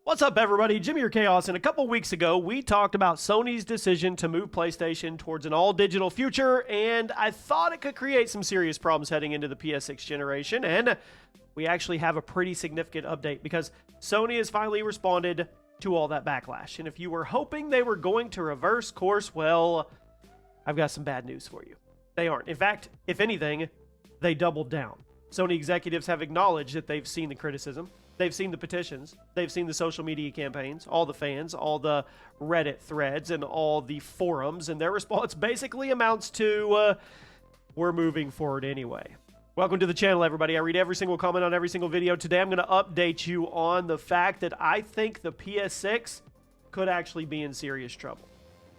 What's up, everybody? Jimmy or Chaos, and a couple weeks ago, we talked about Sony's decision to move PlayStation towards an all-digital future, and I thought it could create some serious problems heading into the PS6 generation, and we actually have a pretty significant update because Sony has finally responded to all that backlash, and if you were hoping they were going to reverse course, well, I've got some bad news for you. They aren't. In fact, if anything, they doubled down. Sony executives have acknowledged that they've seen the criticism. They've seen the petitions, they've seen the social media campaigns, all the fans, all the Reddit threads, and all the forums, and their response basically amounts to, we're moving forward anyway. Welcome to the channel, everybody. I read every single comment on every single video. Today, I'm going to update you on the fact that I think the PS6 could actually be in serious trouble.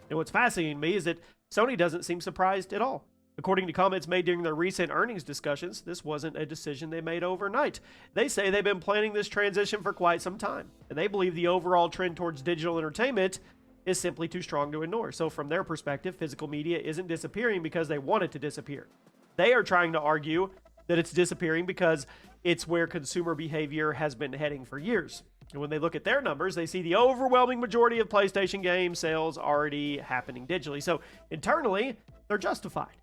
And what's fascinating to me is that Sony doesn't seem surprised at all. According to comments made during their recent earnings discussions, this wasn't a decision they made overnight. They say they've been planning this transition for quite some time, and they believe the overall trend towards digital entertainment is simply too strong to ignore. So from their perspective, physical media isn't disappearing because they want it to disappear. They are trying to argue that it's disappearing because it's where consumer behavior has been heading for years. And when they look at their numbers, they see the overwhelming majority of PlayStation game sales already happening digitally. So internally, they're justified.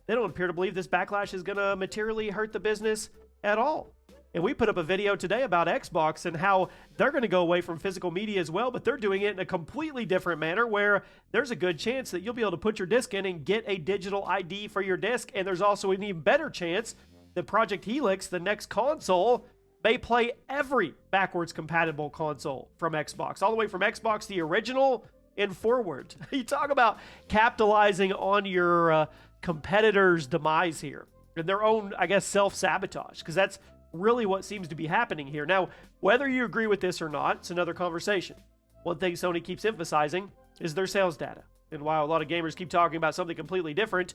They don't appear to believe this backlash is going to materially hurt the business at all. And we put up a video today about Xbox and how they're going to go away from physical media as well, but they're doing it in a completely different manner where there's a good chance that you'll be able to put your disc in and get a digital ID for your disc. And there's also an even better chance that Project Helix, the next console, may play every backwards compatible console from Xbox, all the way from Xbox, the original, and forward. You talk about capitalizing on your competitors' demise here and their own, I guess, self-sabotage, because that's really what seems to be happening here. Now, whether you agree with this or not, it's another conversation. One thing Sony keeps emphasizing is their sales data. And while a lot of gamers keep talking about something completely different,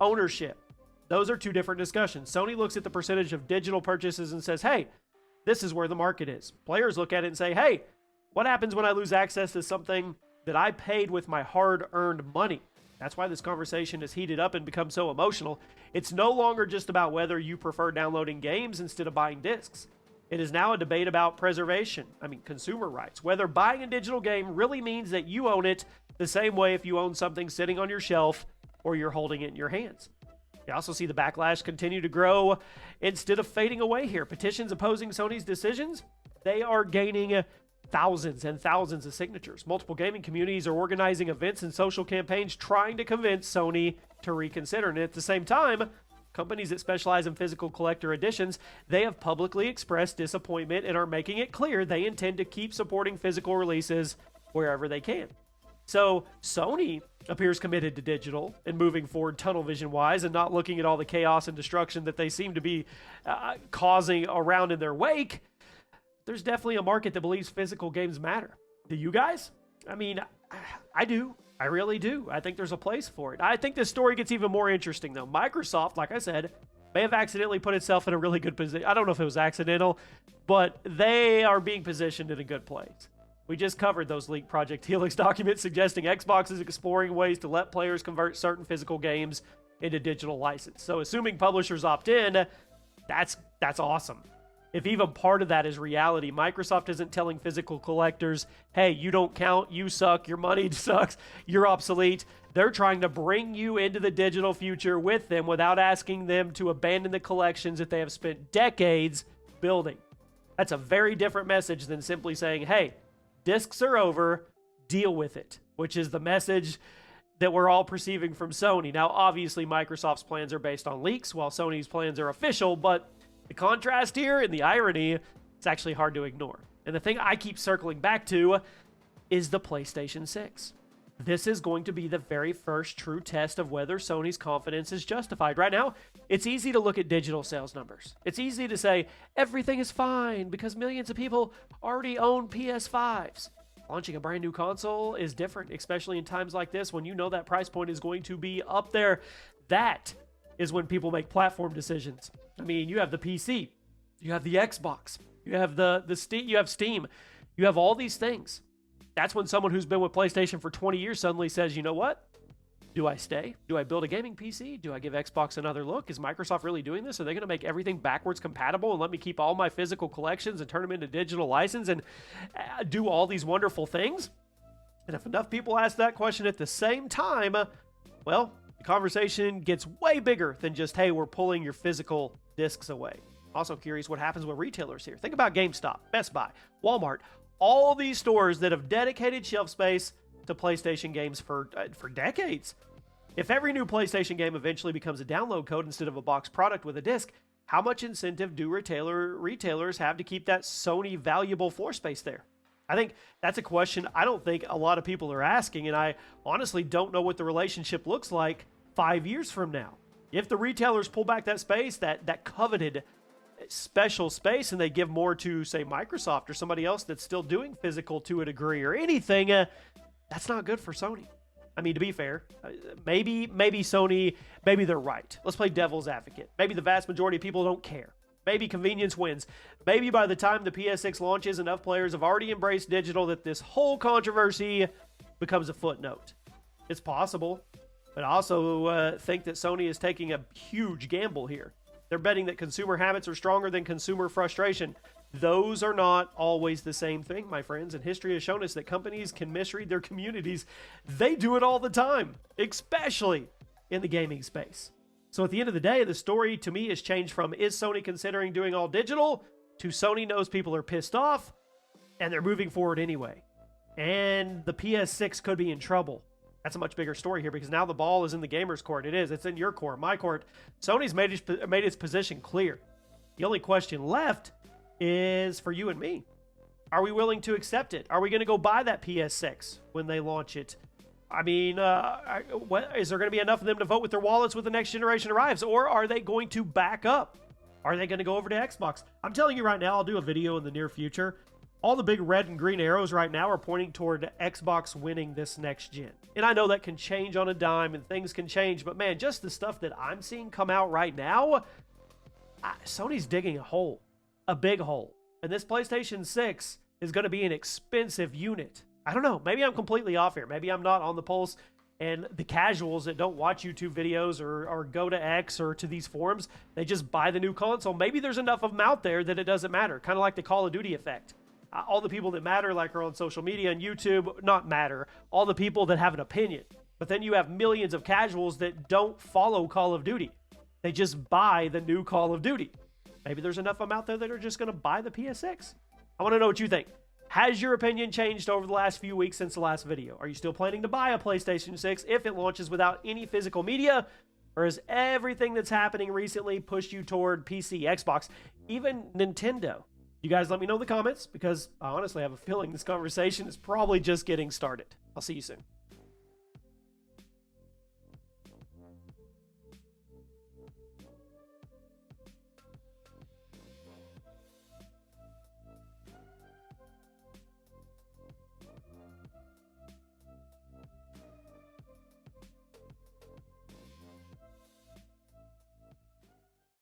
ownership. Those are two different discussions. Sony looks at the percentage of digital purchases and says, hey, this is where the market is. Players look at it and say, hey, what happens when I lose access to something that I paid with my hard-earned money? That's why this conversation has heated up and become so emotional. It's no longer just about whether you prefer downloading games instead of buying discs. It is now a debate about preservation, consumer rights. Whether buying a digital game really means that you own it the same way if you own something sitting on your shelf or you're holding it in your hands. You also see the backlash continue to grow instead of fading away here. Petitions opposing Sony's decisions, they are gaining thousands and thousands of signatures. Multiple gaming communities are organizing events and social campaigns trying to convince Sony to reconsider. And at the same time, companies that specialize in physical collector editions, they have publicly expressed disappointment and are making it clear they intend to keep supporting physical releases wherever they can. So Sony appears committed to digital and moving forward tunnel vision wise and not looking at all the chaos and destruction that they seem to be causing around in their wake. There's definitely a market that believes physical games matter. Do you guys? I do. I really do. I think there's a place for it. I think this story gets even more interesting, though. Microsoft, like I said, may have accidentally put itself in a really good position. I don't know if it was accidental, but they are being positioned in a good place. We just covered those leaked Project Helix documents suggesting Xbox is exploring ways to let players convert certain physical games into digital license. So assuming publishers opt in, that's awesome. If even part of that is reality, Microsoft isn't telling physical collectors, hey, you don't count, you suck, your money sucks, you're obsolete. They're trying to bring you into the digital future with them without asking them to abandon the collections that they have spent decades building. That's a very different message than simply saying, hey, discs are over, deal with it, which is the message that we're all perceiving from Sony. Now, obviously, Microsoft's plans are based on leaks, while Sony's plans are official, but the contrast here and the irony, it's actually hard to ignore. And the thing I keep circling back to is the PlayStation 6. This is going to be the very first true test of whether Sony's confidence is justified. Right now, it's easy to look at digital sales numbers. It's easy to say everything is fine because millions of people already own PS5s. Launching a brand new console is different, especially in times like this when you know that price point is going to be up there. That is when people make platform decisions. You have the PC, you have the Xbox, you have the Steam, you have Steam, you have all these things. That's when someone who's been with PlayStation for 20 years suddenly says, you know what? Do I stay? Do I build a gaming PC? Do I give Xbox another look? Is Microsoft really doing this? Are they going to make everything backwards compatible and let me keep all my physical collections and turn them into digital license and do all these wonderful things? And if enough people ask that question at the same time, well, the conversation gets way bigger than just, hey, we're pulling your physical discs away. Also curious what happens with retailers here. Think about GameStop, Best Buy, Walmart, all these stores that have dedicated shelf space to PlayStation games for decades. If every new PlayStation game eventually becomes a download code instead of a box product with a disc, how much incentive do retailers have to keep that Sony valuable floor space there? I think that's a question I don't think a lot of people are asking, and I honestly don't know what the relationship looks like 5 years from now. If the retailers pull back that space, that coveted special space, and they give more to, say, Microsoft or somebody else that's still doing physical to a degree or anything, that's not good for Sony. I mean, to be fair, maybe Sony, maybe they're right. Let's play devil's advocate. Maybe the vast majority of people don't care. Maybe convenience wins. Maybe by the time the PS6 launches, enough players have already embraced digital that this whole controversy becomes a footnote. It's possible, but I also think that Sony is taking a huge gamble here. They're betting that consumer habits are stronger than consumer frustration. Those are not always the same thing, my friends, and history has shown us that companies can misread their communities. They do it all the time, especially in the gaming space. So at the end of the day, the story to me has changed from, is Sony considering doing all digital, to Sony knows people are pissed off and they're moving forward anyway. And the PS6 could be in trouble. That's a much bigger story here, because now the ball is in the gamer's court. It is. It's in your court, my court. Sony's made its position clear. The only question left is for you and me. Are we willing to accept it? Are we going to go buy that PS6 when they launch it? I mean, is there going to be enough of them to vote with their wallets when the next generation arrives? Or are they going to back up? Are they going to go over to Xbox? I'm telling you right now, I'll do a video in the near future. All the big red and green arrows right now are pointing toward Xbox winning this next gen. And I know that can change on a dime and things can change, but man, just the stuff that I'm seeing come out right now, Sony's digging a hole, a big hole. And this PlayStation 6 is going to be an expensive unit. I don't know. Maybe I'm completely off here. Maybe I'm not on the pulse. And the casuals that don't watch YouTube videos or go to X or to these forums, they just buy the new console. Maybe there's enough of them out there that it doesn't matter. Kind of like the Call of Duty effect. All the people that matter, like are on social media and YouTube, not matter. All the people that have an opinion. But then you have millions of casuals that don't follow Call of Duty. They just buy the new Call of Duty. Maybe there's enough of them out there that are just going to buy the PS6. I want to know what you think. Has your opinion changed over the last few weeks since the last video? Are you still planning to buy a PlayStation 6 if it launches without any physical media? Or has everything that's happening recently pushed you toward PC, Xbox, even Nintendo? You guys let me know in the comments, because I honestly have a feeling this conversation is probably just getting started. I'll see you soon.